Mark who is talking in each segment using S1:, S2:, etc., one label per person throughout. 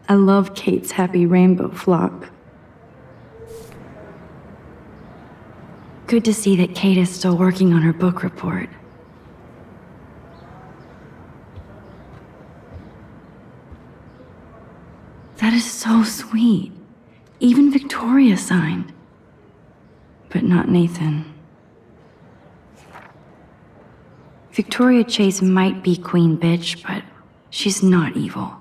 S1: I love Kate's happy rainbow flock. Good to see that Kate is still working on her book report. That is so sweet. Even Victoria signed. But not Nathan. Victoria Chase might be queen bitch, but she's not evil.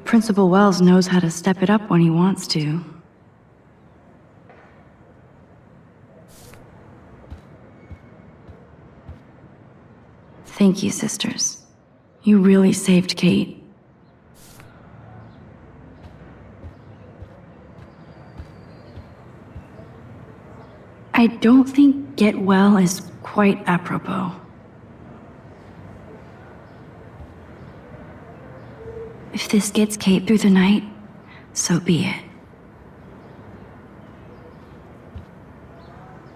S1: Principal Wells knows how to step it up when he wants to. Thank you, sisters. You really saved Kate. I don't think get well is quite apropos. If this gets Kate through the night, so be it.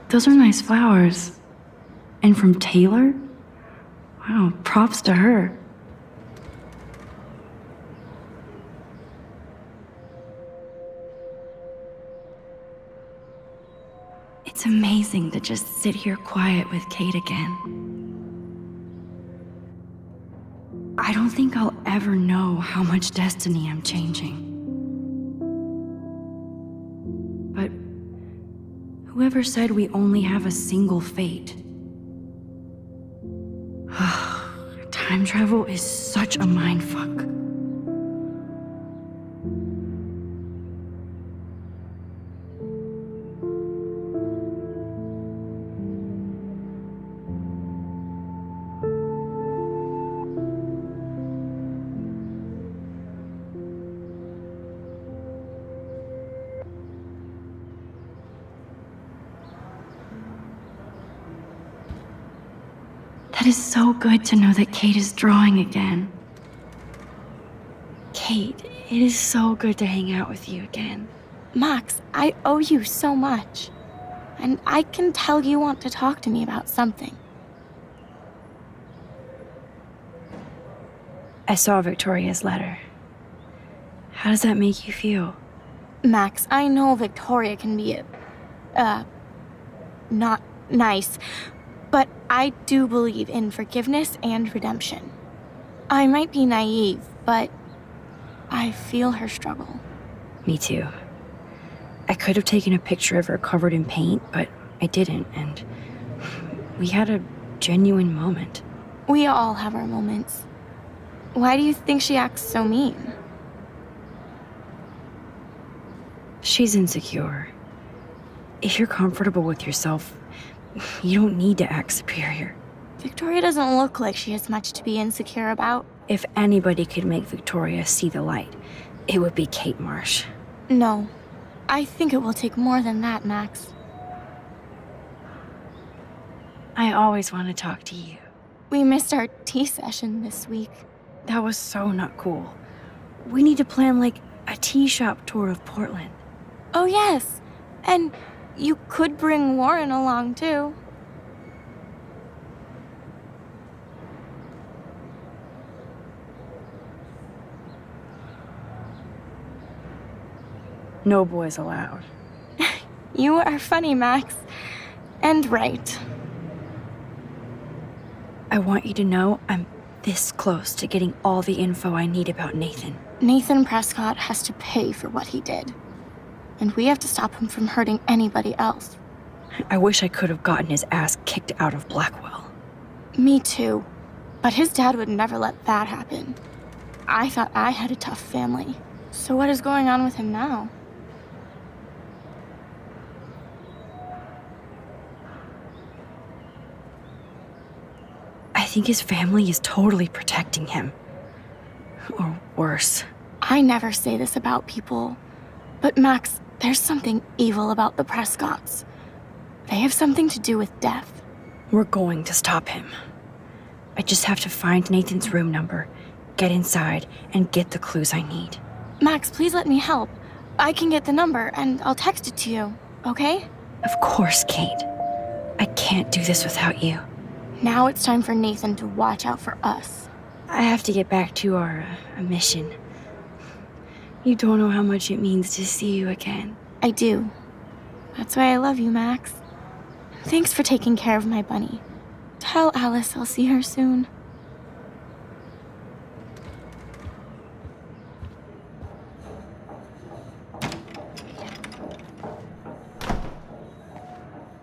S1: Those are nice flowers. And from Taylor? Wow, props to her. It's amazing to just sit here quiet with Kate again. I don't think I'll ever know how much destiny I'm changing. But whoever said we only have a single fate? Time travel is such a mindfuck. It is so good to know that Kate is drawing again. Kate, it is so good to hang out with you again.
S2: Max, I owe you so much. And I can tell you want to talk to me about something.
S1: I saw Victoria's letter. How does that make you feel?
S2: Max, I know Victoria can be not nice, but I do believe in forgiveness and redemption. I might be naive, but I feel her struggle.
S1: Me too. I could have taken a picture of her covered in paint, but I didn't, and we had a genuine moment.
S2: We all have our moments. Why do you think she acts so mean?
S1: She's insecure. If you're comfortable with yourself, you don't need to act superior.
S2: Victoria doesn't look like she has much to be insecure about.
S1: If anybody could make Victoria see the light, it would be Kate Marsh.
S2: No. I think it will take more than that, Max.
S1: I always want to talk to you.
S2: We missed our tea session this week.
S1: That was so not cool. We need to plan, like, a tea shop tour of Portland.
S2: Oh, yes. And you could bring Warren along, too.
S1: No boys allowed.
S2: You are funny, Max. And right.
S1: I want you to know I'm this close to getting all the info I need about Nathan.
S2: Nathan Prescott has to pay for what he did. And we have to stop him from hurting anybody else.
S1: I wish I could have gotten his ass kicked out of Blackwell.
S2: Me too. But his dad would never let that happen. I thought I had a tough family. So what is going on with him now?
S1: I think his family is totally protecting him. Or worse.
S2: I never say this about people. But Max, there's something evil about the Prescotts. They have something to do with death.
S1: We're going to stop him. I just have to find Nathan's room number, get inside, and get the clues I need.
S2: Max, please let me help. I can get the number, and I'll text it to you, okay?
S1: Of course, Kate. I can't do this without you.
S2: Now it's time for Nathan to watch out for us.
S1: I have to get back to our mission. You don't know how much it means to see you again.
S2: I do. That's why I love you, Max. Thanks for taking care of my bunny. Tell Alice I'll see her soon.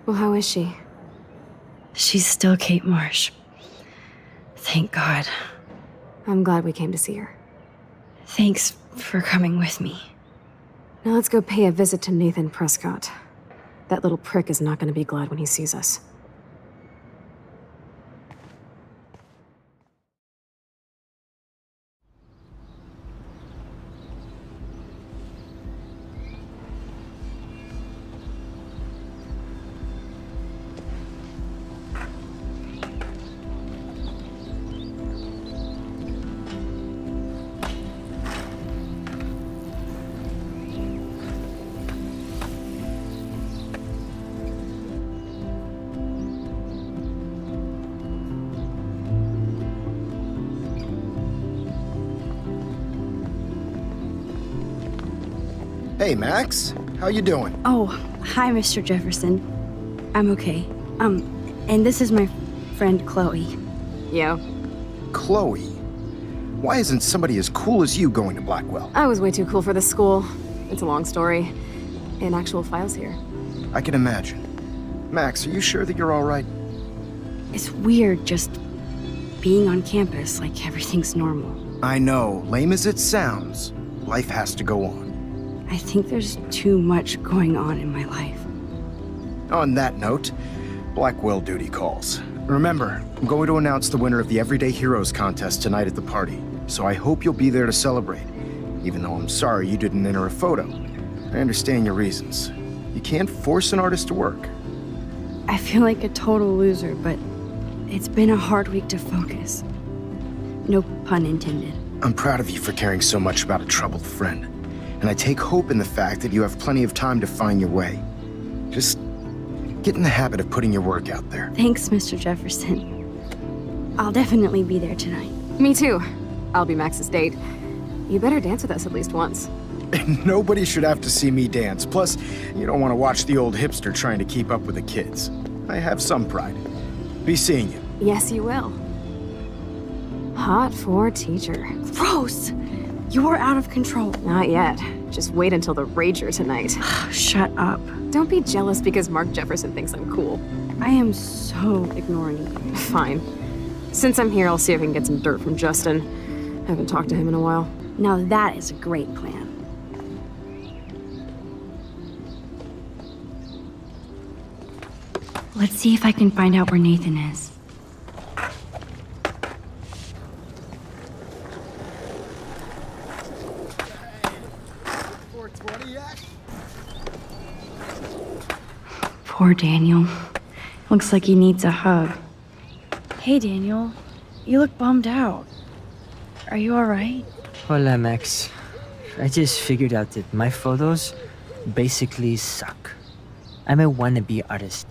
S3: Well, how is she?
S1: She's still Kate Marsh. Thank God.
S3: I'm glad we came to see her.
S1: Thanks for coming with me.
S3: Now let's go pay a visit to Nathan Prescott. That little prick is not going to be glad when he sees us.
S4: Hey, Max. How you doing?
S1: Oh, hi, Mr. Jefferson. I'm okay. And this is my friend Chloe.
S3: Yeah,
S4: Chloe. Why isn't somebody as cool as you going to Blackwell?
S3: I was way too cool for this school. It's a long story. And actual files here.
S4: I can imagine. Max, are you sure that you're all right?
S1: It's weird just being on campus like everything's normal.
S4: I know, lame as it sounds, life has to go on.
S1: I think there's too much going on in my life.
S4: On that note, Blackwell duty calls. Remember, I'm going to announce the winner of the Everyday Heroes contest tonight at the party, so I hope you'll be there to celebrate, even though I'm sorry you didn't enter a photo. I understand your reasons. You can't force an artist to work.
S1: I feel like a total loser, but it's been a hard week to focus. No pun intended.
S4: I'm proud of you for caring so much about a troubled friend, and I take hope in the fact that you have plenty of time to find your way. Just get in the habit of putting your work out there.
S1: Thanks, Mr. Jefferson. I'll definitely be there tonight.
S3: Me too. I'll be Max's date. You better dance with us at least once.
S4: Nobody should have to see me dance. Plus, you don't want to watch the old hipster trying to keep up with the kids. I have some pride. Be seeing you.
S3: Yes, you will. Hot for teacher.
S1: Rose! You are out of control.
S3: Not yet. Just wait until the Rager tonight.
S1: Shut up.
S3: Don't be jealous because Mark Jefferson thinks I'm cool.
S1: I am so ignoring you.
S3: Fine. Since I'm here, I'll see if I can get some dirt from Justin. Haven't talked to him in a while.
S1: Now that is a great plan. Let's see if I can find out where Nathan is. Poor Daniel. Looks like he needs a hug. Hey, Daniel. You look bummed out. Are you alright?
S5: Hola, Max. I just figured out that my photos basically suck. I'm a wannabe artist.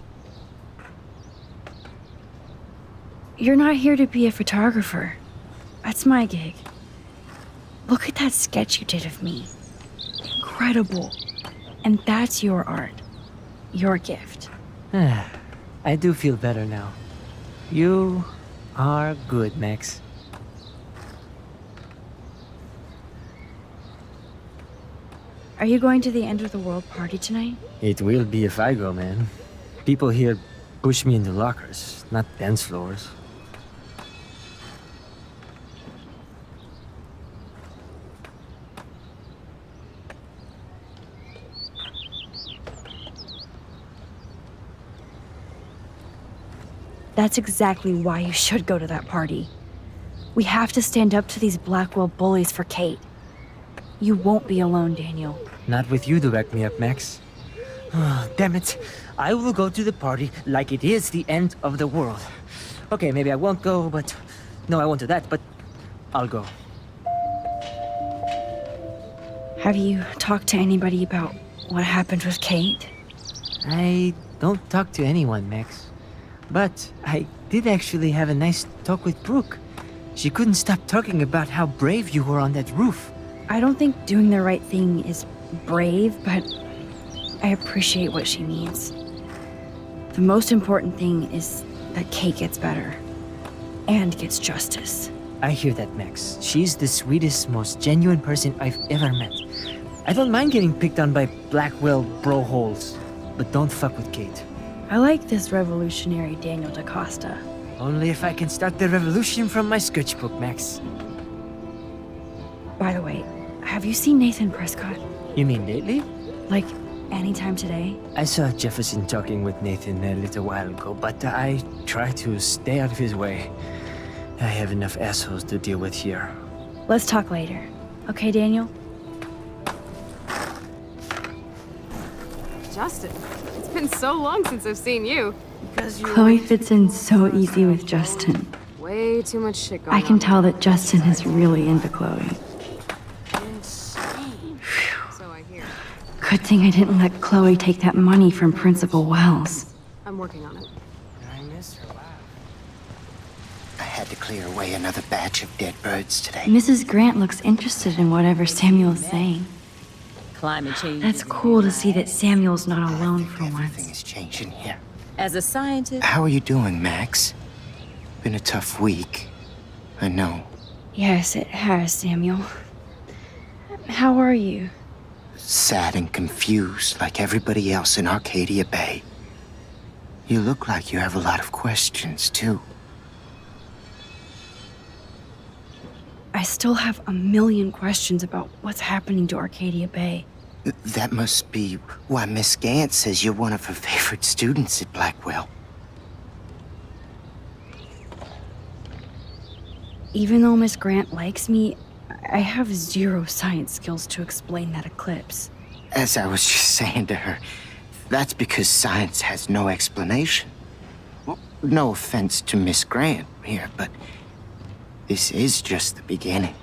S1: You're not here to be a photographer. That's my gig. Look at that sketch you did of me. Incredible. And that's your art. Your gift.
S5: I do feel better now. You are good, Max.
S1: Are you going to the end of the world party tonight?
S5: It will be if I go, man. People here push me into lockers, not dance floors.
S1: That's exactly why you should go to that party. We have to stand up to these Blackwell bullies for Kate. You won't be alone, Daniel.
S5: Not with you to back me up, Max. Damn it. I will go to the party like it is the end of the world. Okay, maybe I won't go, but... No, I won't do that, but I'll go.
S1: Have you talked to anybody about what happened with Kate?
S5: I don't talk to anyone, Max. But I did actually have a nice talk with Brooke. She couldn't stop talking about how brave you were on that roof.
S1: I don't think doing the right thing is brave, but I appreciate what she means. The most important thing is that Kate gets better and gets justice.
S5: I hear that, Max. She's the sweetest, most genuine person I've ever met. I don't mind getting picked on by Blackwell bro-holes, but don't fuck with Kate.
S1: I like this revolutionary Daniel DaCosta.
S5: Only if I can start the revolution from my sketchbook, Max.
S1: By the way, have you seen Nathan Prescott?
S5: You mean lately?
S1: Like, anytime today?
S5: I saw Jefferson talking with Nathan a little while ago, but I try to stay out of his way. I have enough assholes to deal with here.
S1: Let's talk later. Okay, Daniel?
S3: Justin, it's been so long since I've seen you.
S1: Chloe fits in so easy with Justin.
S3: Way too much shit going on.
S1: I can tell that Justin is really into Chloe.
S3: Insane. So I hear.
S1: Good thing I didn't let Chloe take that money from Principal Wells.
S3: I'm working on it.
S5: I miss her. Wow.
S4: I had to clear away another batch of dead birds today.
S1: Mrs. Grant looks interested in whatever Samuel's saying.
S6: Climate change.
S1: That's cool to see that Samuel's not alone for
S4: Everything
S1: once.
S4: is changing here.
S6: As a scientist,
S4: How are you doing, Max? Been a tough week. I know.
S1: Yes, it has, Samuel. How are you?
S4: Sad and confused like everybody else in Arcadia Bay. You look like you have a lot of questions, too.
S1: I still have a million questions about what's happening to Arcadia Bay.
S4: That must be why Miss Gant says you're one of her favorite students at Blackwell.
S1: Even though Miss Grant likes me, I have zero science skills to explain that eclipse.
S4: As I was just saying to her, that's because science has no explanation. Well, no offense to Miss Grant here, but this is just the beginning.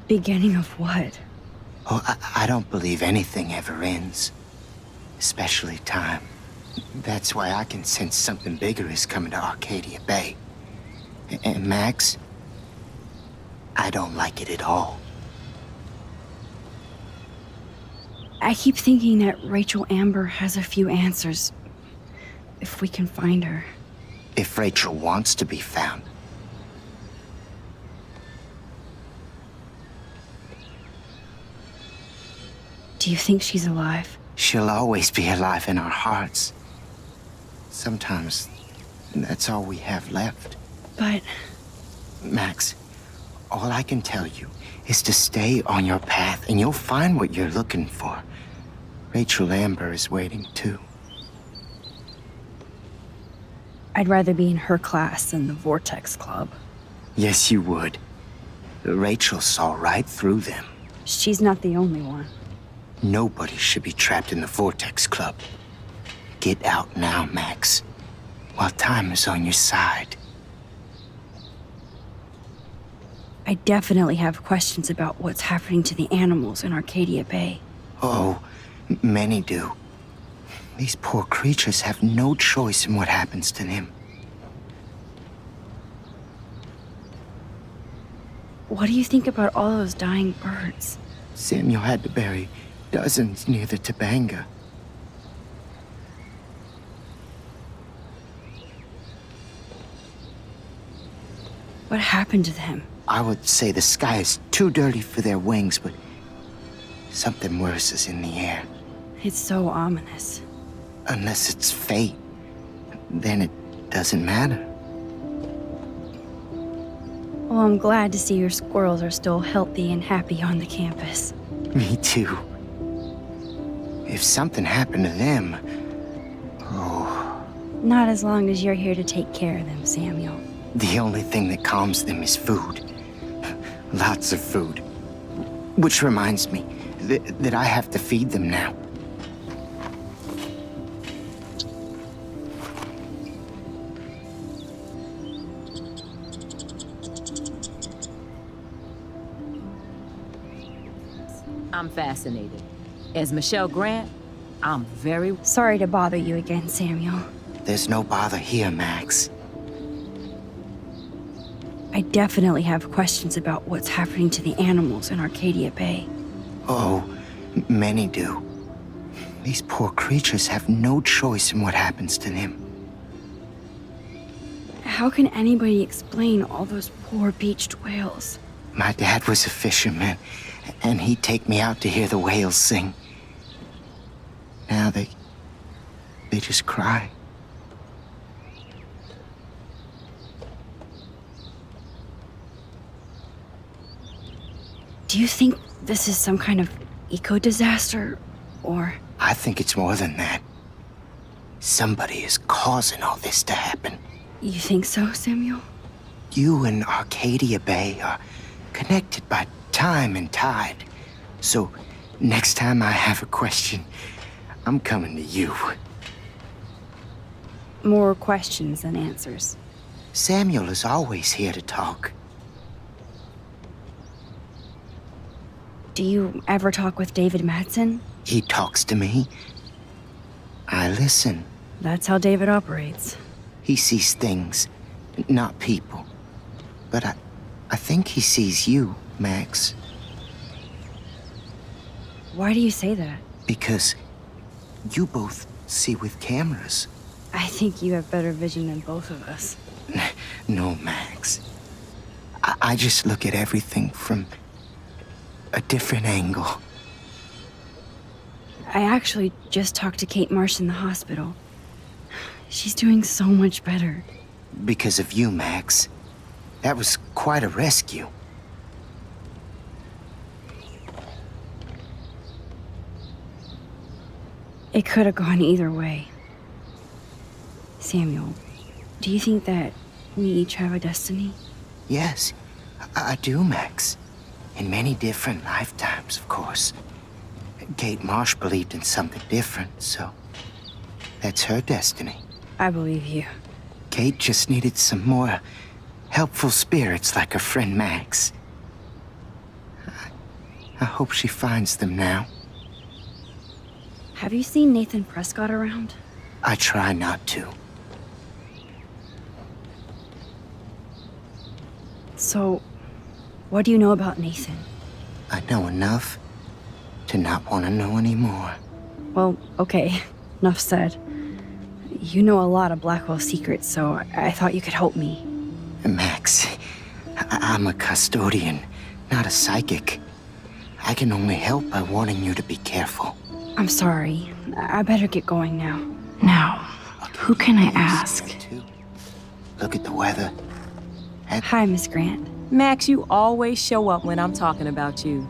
S1: Beginning of what?
S4: Oh, I don't believe anything ever ends. Especially time. That's why I can sense something bigger is coming to Arcadia Bay. And Max, I don't like it at all.
S1: I keep thinking that Rachel Amber has a few answers. If we can find her.
S4: If Rachel wants to be found.
S1: Do you think she's alive?
S4: She'll always be alive in our hearts. Sometimes, that's all we have left.
S1: But
S4: Max, all I can tell you is to stay on your path and you'll find what you're looking for. Rachel Amber is waiting too.
S1: I'd rather be in her class than the Vortex Club.
S4: Yes, you would. Rachel saw right through them.
S1: She's not the only one.
S4: Nobody should be trapped in the Vortex Club. Get out now, Max, while time is on your side.
S1: I definitely have questions about what's happening to the animals in Arcadia Bay.
S4: Oh, many do. These poor creatures have no choice in what happens to them.
S1: What do you think about all those dying birds?
S4: Samuel had to bury dozens near the Tabanga.
S1: What happened to them?
S4: I would say the sky is too dirty for their wings, but something worse is in the air.
S1: It's so ominous.
S4: Unless it's fate, then it doesn't matter.
S1: Well, I'm glad to see your squirrels are still healthy and happy on the campus.
S4: Me too. If something happened to them, oh,
S1: Not as long as you're here to take care of them, Samuel.
S4: the only thing that calms them is food. Lots of food. Which reminds me that I have to feed them now.
S6: I'm fascinated. As Michelle Grant, I'm very...
S1: Sorry to bother you again, Samuel.
S4: There's no bother here, Max.
S1: I definitely have questions about what's happening to the animals in Arcadia Bay.
S4: Oh, many do. These poor creatures have no choice in what happens to them.
S1: How can anybody explain all those poor beached whales?
S4: My dad was a fisherman, and he'd take me out to hear the whales sing. Now they just cry.
S1: Do you think this is some kind of eco-disaster, or...
S4: I think it's more than that. Somebody is causing all this to happen.
S1: You think so, Samuel?
S4: You and Arcadia Bay are connected by time and tide. So, next time I have a question, I'm coming to you.
S1: More questions than answers.
S4: Samuel is always here to talk.
S1: Do you ever talk with David Madsen?
S4: He talks to me. I listen.
S1: That's how David operates.
S4: He sees things, not people. But I think he sees you, Max.
S1: Why do you say that?
S4: Because you both see with cameras.
S1: I think you have better vision than both of us.
S4: No, Max. I just look at everything from a different angle.
S1: I actually just talked to Kate Marsh in the hospital. She's doing so much better.
S4: Because of you, Max. That was quite a rescue.
S1: It could have gone either way. Samuel, do you think that we each have a destiny?
S4: Yes, I do, Max. In many different lifetimes, of course. Kate Marsh believed in something different, so that's her destiny.
S1: I believe you.
S4: Kate just needed some more helpful spirits like her friend Max. I hope she finds them now.
S1: Have you seen Nathan Prescott around?
S4: I try not to.
S1: So, what do you know about Nathan?
S4: I know enough to not want to know anymore.
S1: Well, okay, enough said. You know a lot of Blackwell secrets, so I thought you could help me.
S4: Max, I'm a custodian, not a psychic. I can only help by warning you to be careful.
S1: I'm sorry. I better get going now. Now, who can I ask?
S4: Look at the weather.
S1: Hi, Miss Grant.
S6: Max, you always show up when I'm talking about you.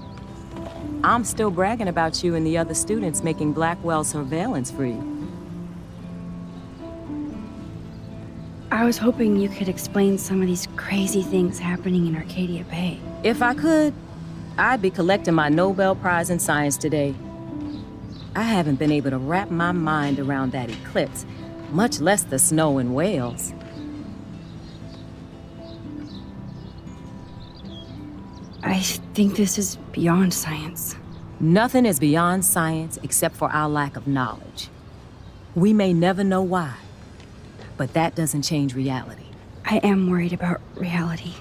S6: I'm still bragging about you and the other students making Blackwell surveillance free.
S1: I was hoping you could explain some of these crazy things happening in Arcadia Bay.
S6: If I could, I'd be collecting my Nobel Prize in Science today. I haven't been able to wrap my mind around that eclipse, much less the snow in Wales.
S1: I think this is beyond science.
S6: Nothing is beyond science except for our lack of knowledge. We may never know why, but that doesn't change reality.
S1: I am worried about reality.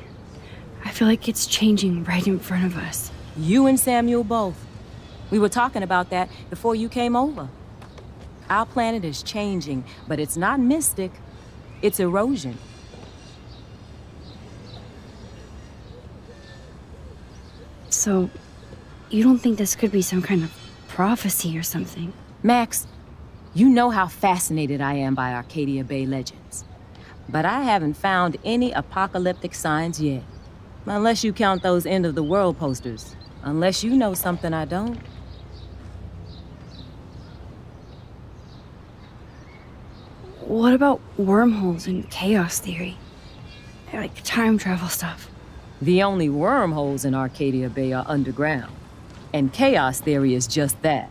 S1: I feel like it's changing right in front of us.
S6: You and Samuel both. We were talking about that before you came over. Our planet is changing, but it's not mystic. It's erosion.
S1: So, you don't think this could be some kind of prophecy or something?
S6: Max, you know how fascinated I am by Arcadia Bay legends. But I haven't found any apocalyptic signs yet. Unless you count those end-of-the-world posters. Unless you know something I don't.
S1: What about wormholes and chaos theory? Like time travel stuff.
S6: The only wormholes in Arcadia Bay are underground. And chaos theory is just that.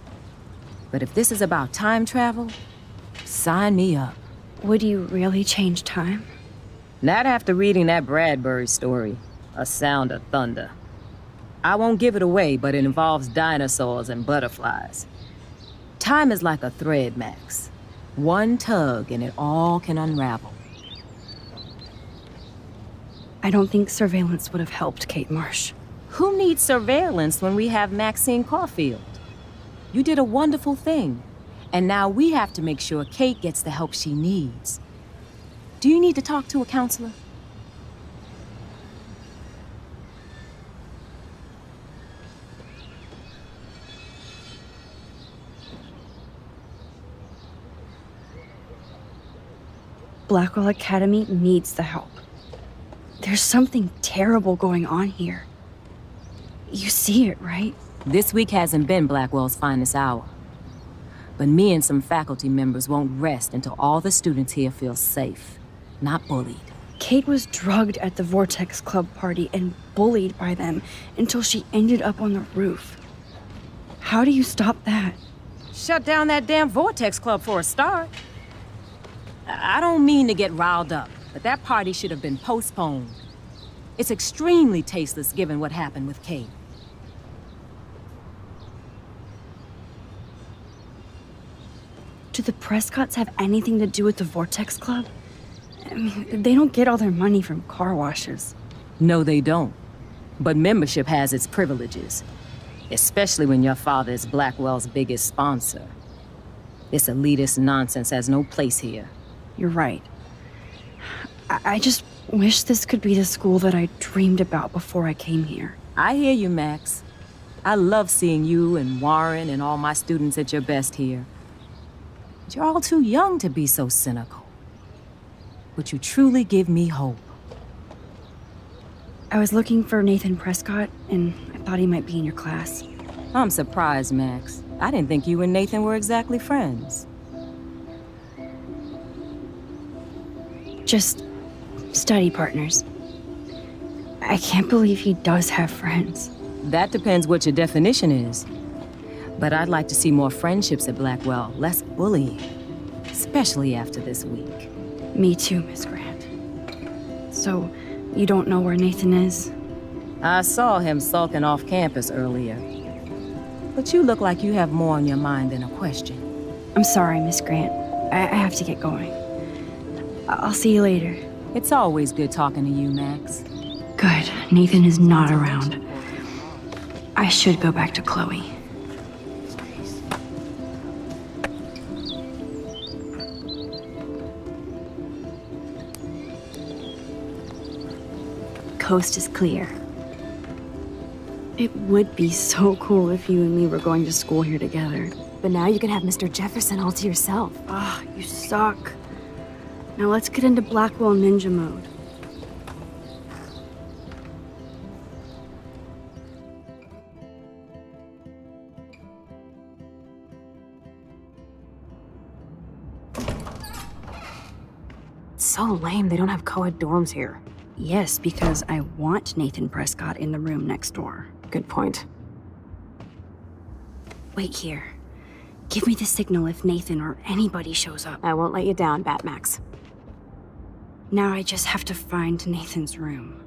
S6: But if this is about time travel, sign me up.
S1: Would you really change time?
S6: Not after reading that Bradbury story, A Sound of Thunder. I won't give it away, but it involves dinosaurs and butterflies. Time is like a thread, Max. One tug and it all can unravel.
S1: I don't think surveillance would have helped, Kate Marsh.
S6: Who needs surveillance when we have Maxine Caulfield? You did a wonderful thing, and now we have to make sure Kate gets the help she needs. Do you need to talk to a counselor?
S1: Blackwell Academy needs the help. There's something terrible going on here. You see it, right?
S6: This week hasn't been Blackwell's finest hour. But me and some faculty members won't rest until all the students here feel safe, not bullied.
S1: Kate was drugged at the Vortex Club party and bullied by them until she ended up on the roof. How do you stop that?
S6: Shut down that damn Vortex Club for a start. I don't mean to get riled up, but that party should have been postponed. It's extremely tasteless given what happened with Kate.
S1: Do the Prescotts have anything to do with the Vortex Club? I mean, they don't get all their money from car washes.
S6: No, they don't. But membership has its privileges, especially when your father is Blackwell's biggest sponsor. This elitist nonsense has no place here.
S1: You're right. I just wish this could be the school that I dreamed about before I came here.
S6: I hear you, Max. I love seeing you and Warren and all my students at your best here. But you're all too young to be so cynical. But you truly give me hope.
S1: I was looking for Nathan Prescott, and I thought he might be in your class.
S6: I'm surprised, Max. I didn't think you and Nathan were exactly friends.
S1: Just study partners. I can't believe he does have friends.
S6: That depends what your definition is. But I'd like to see more friendships at Blackwell, less bullying. Especially after this week.
S1: Me too, Miss Grant. So, you don't know where Nathan is?
S6: I saw him sulking off campus earlier. But you look like you have more on your mind than a question.
S1: I'm sorry, Miss Grant. I have to get going. I'll see you later.
S6: It's always good talking to you, Max.
S1: Good. Nathan is not around. I should go back to Chloe. Coast is clear. It would be so cool if you and me were going to school here together.
S3: But now you can have Mr. Jefferson all to yourself.
S1: Ah, you suck. Now let's get into Blackwell Ninja mode.
S3: It's so lame they don't have co-ed dorms here.
S1: Yes, because I want Nathan Prescott in the room next door.
S3: Good point.
S1: Wait here. Give me the signal if Nathan or anybody shows up.
S3: I won't let you down, Batmax.
S1: Now I just have to find Nathan's room.